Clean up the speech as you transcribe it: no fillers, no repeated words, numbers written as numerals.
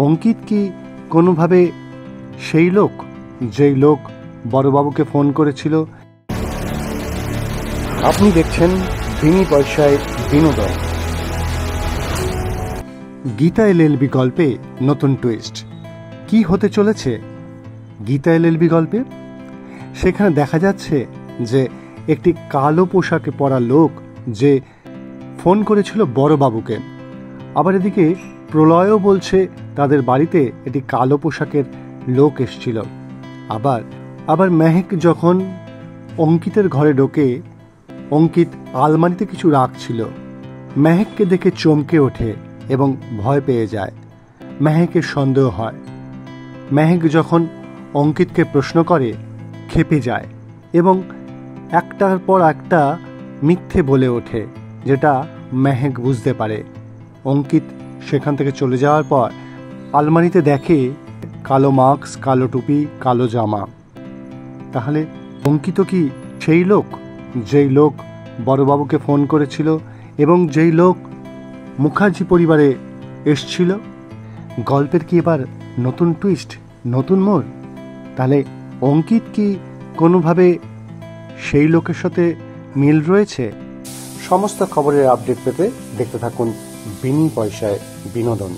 অঙ্কিত কি কোনোভাবে সেই লোক যেই লোক বড়বাবুকে ফোন করেছিল? আপনি দেখছেন বিনি পয়সায় বিনোদন। গীতা এলএলবি গল্পে নতুন টুইস্ট কি হতে চলেছে গীতা এলএলবি গল্পে? সেখানে দেখা যাচ্ছে যে একটি কালো পোশাকে পরা লোক যে ফোন করেছিল বড়বাবুকে। আবার এদিকে প্রলয়ও বলছে তাদের বাড়িতে একটি কালো পোশাকের লোক এসেছিল। আবার মেহেক যখন অঙ্কিতের ঘরে ঢোকে, অঙ্কিত আলমারিতে কিছু রাখছিল। মেহেককে দেখে চমকে ওঠে এবং ভয় পেয়ে যায়। মেহেকের সন্দেহ হয়। মেহেক যখন অঙ্কিতকে প্রশ্ন করে ক্ষেপে যায় এবং একটার পর একটা মিথ্যে বলে ওঠে, যেটা মেহেক বুঝতে পারে। অঙ্কিত সেখান থেকে চলে যাওয়ার পর আলমারিতে দেখে কালো মাস্ক, কালো টুপি, কালো জামা। তাহলে অঙ্কিত কি সেই লোক যেই লোক বড়বাবুকে ফোন করেছিল এবং যেই লোক মুখার্জি পরিবারে এসছিল? গল্পের কি এবার নতুন টুইস্ট, নতুন মোড়? তাহলে অঙ্কিত কি কোনোভাবে সেই লোকের সাথে মিল রয়েছে? সমস্ত খবরের আপডেট পেতে দেখতে থাকুন বিনি পয়সায় বিনোদন।